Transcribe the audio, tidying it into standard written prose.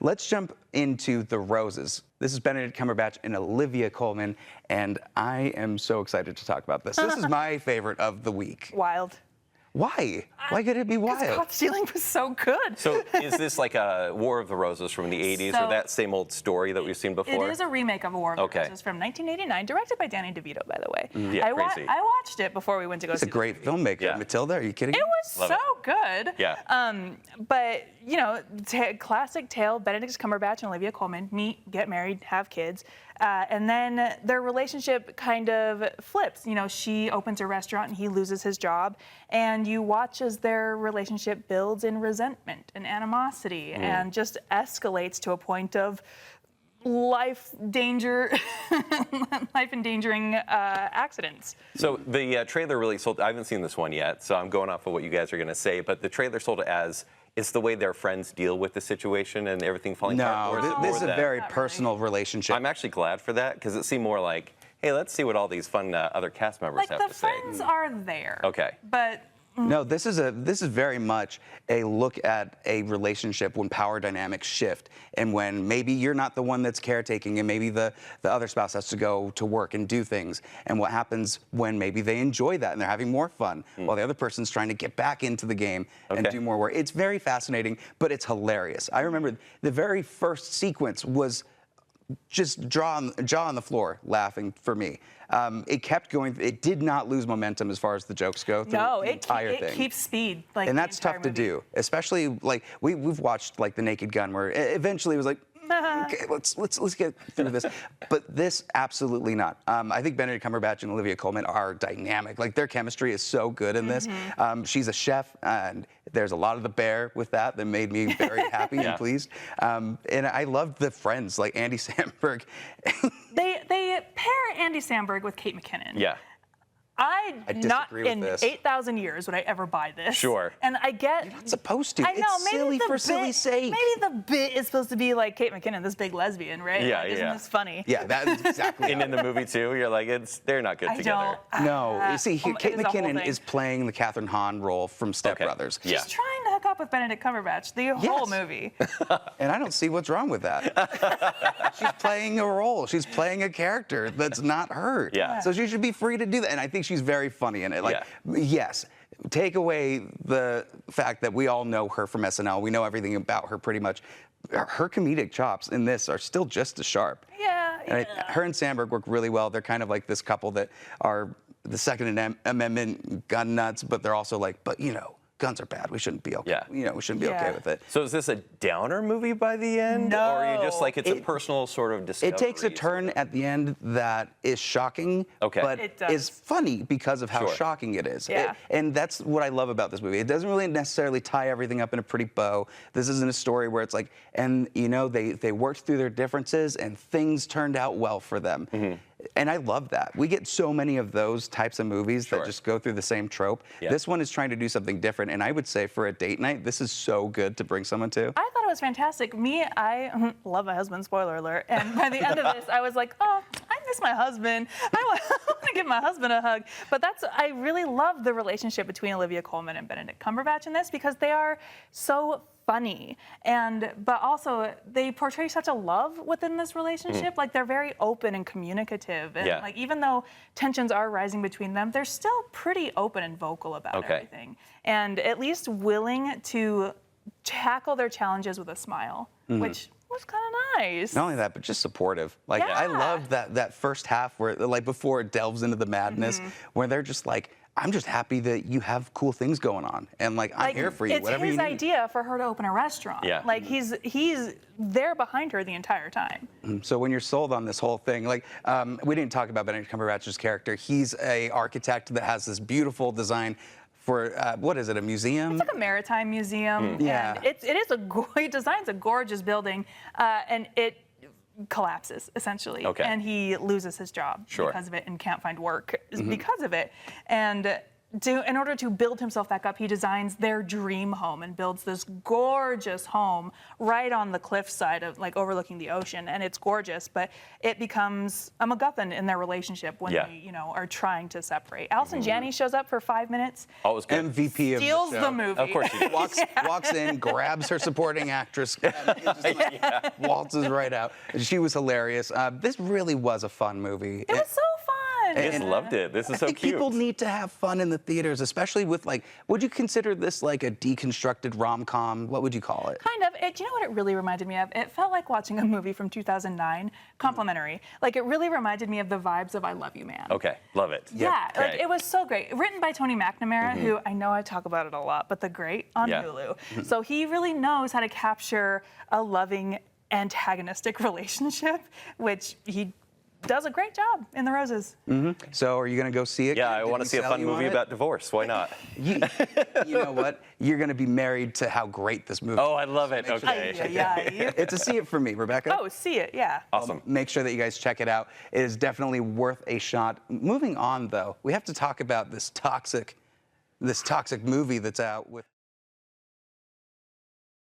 let's jump into The Roses. This is Benedict Cumberbatch and Olivia Colman, and I am so excited to talk about this. This is my favorite of the week. Wild. Why? Why could it be wild? Because Caught Stealing was so good. So is this like a War of the Roses from the 80s, or that same old story that we've seen before? It is a remake of a War of the Roses from 1989, directed by Danny DeVito, by the way. Yeah, crazy. I watched it before we went to go see it. He's a great filmmaker. Yeah. Matilda, are you kidding me? It was so good. Yeah. But, you know, classic tale, Benedict Cumberbatch and Olivia Colman meet, get married, have kids. And then their relationship kind of flips. You know, she opens a restaurant and he loses his job. And you watch as their relationship builds in resentment and animosity and just escalates to a point of life endangering accidents. So the trailer really sold. I haven't seen this one yet, so I'm going off of what you guys are going to say. But the trailer sold it as it's the way their friends deal with the situation and everything falling apart. No, this is a very personal relationship. I'm actually glad for that because it seemed more like, hey, let's see what all these fun other cast members have to say. Like the friends are there. Okay. But no, this is very much a look at a relationship when power dynamics shift and when maybe you're not the one that's caretaking and maybe the other spouse has to go to work and do things, and what happens when maybe they enjoy that and they're having more fun while the other person's trying to get back into the game and do more work. It's very fascinating, but it's hilarious. I remember the very first sequence was just jaw on the floor laughing for me. It kept going. It did not lose momentum as far as the jokes go through the entire thing. It keeps speed. Like, and that's tough to do, especially like we've watched like The Naked Gun, where eventually it was like, okay, let's get through this. But this, absolutely not. I think Benedict Cumberbatch and Olivia Colman are dynamic. Like, their chemistry is so good in this. She's a chef, and there's a lot of the bear with that made me very happy and pleased. And I loved the friends, like Andy Samberg. They pair Andy Samberg with Kate McKinnon. Yeah. I not disagree with in this. 8,000 years would I ever buy this. Sure. And I get. You're not supposed to. I know. It's Maybe silly the for bit, silly sake. Maybe the bit is supposed to be like Kate McKinnon, this big lesbian, right? Yeah, like, Isn't this funny? Yeah, that's exactly. And in the movie too, you're like, they're not good together. No, you see, Kate it is a whole McKinnon thing. is playing the Catherine Hahn role from Step Brothers. Yeah. She's trying to hook up with Benedict Cumberbatch the whole movie. And I don't see what's wrong with that. She's playing a role. She's playing a character that's not her. Yeah. So she should be free to do that. And I think she's very funny in it. Like, yes, take away the fact that we all know her from SNL. We know everything about her pretty much. Her comedic chops in this are still just as sharp. Yeah. And her and Sandberg work really well. They're kind of like this couple that are the Second Amendment gun nuts, but they're also like, but you know, guns are bad. We shouldn't be okay. Yeah. You know, we shouldn't be okay with it. So is this a downer movie by the end? No. Or are you just like, it's a personal sort of discovery? It takes a turn at the end that is shocking, but is funny because of how shocking it is. Yeah. And that's what I love about this movie. It doesn't really necessarily tie everything up in a pretty bow. This isn't a story where it's like, and you know, they worked through their differences and things turned out well for them. And I love that. We get so many of those types of movies that just go through the same trope. This one is trying to do something different, and I would say for a date night, this is so good to bring someone to. I thought it was fantastic. I love my husband, spoiler alert. And by the end of this, I was like, oh, I miss my husband. I want to give my husband a hug. But I really love the relationship between Olivia Colman and Benedict Cumberbatch in this because they are so funny, but also they portray such a love within this relationship. Like, they're very open and communicative, and like, even though tensions are rising between them, they're still pretty open and vocal about everything, and at least willing to tackle their challenges with a smile, which was kind of nice. Not only that, but just supportive. Like, I love that first half where, like, before it delves into the madness, where they're just like, I'm just happy that you have cool things going on, and like, I'm here for you, whatever you need. It's his idea for her to open a restaurant. Yeah. Like, he's there behind her the entire time. So when you're sold on this whole thing, like, we didn't talk about Benedict Cumberbatch's character. He's an architect that has this beautiful design for, what is it, a museum? It's like a maritime museum. Yeah. And he designs a gorgeous building, and it collapses, essentially. And he loses his job because of it and can't find work because of it. And in order to build himself back up, he designs their dream home and builds this gorgeous home right on the cliffside of like overlooking the ocean, and it's gorgeous. But it becomes a MacGuffin in their relationship when they, are trying to separate. Allison Janney shows up for 5 minutes. Oh, it was good. MVP of Steals the show. the movie. Of course she did. Walks in, grabs her supporting actress, and just like waltzes right out. She was hilarious. This really was a fun movie. It was so fun. I just loved it. This is I so think cute. people need to have fun in the theaters, especially with like, would you consider this like a deconstructed rom-com? What would you call it? Kind of. Do you know what it really reminded me of? It felt like watching a movie from 2009, complimentary. Like it really reminded me of the vibes of I Love You, Man. Okay, love it. Yeah, Okay. like it was so great. Written by Tony McNamara, who I know I talk about it a lot, but the great on Hulu. So he really knows how to capture a loving antagonistic relationship, which he does a great job in The Roses. So are you going to go see it? Yeah, I Did want he to see a sell fun you on movie it? about divorce. Why not? You know what? You're going to be married to how great this movie Oh, is. I love it. Make sure- Okay. Yeah. It's a see it for me, Rebecca. Oh, see it, yeah. Awesome. Make sure that you guys check it out. It is definitely worth a shot. Moving on, though, we have to talk about this toxic movie that's out with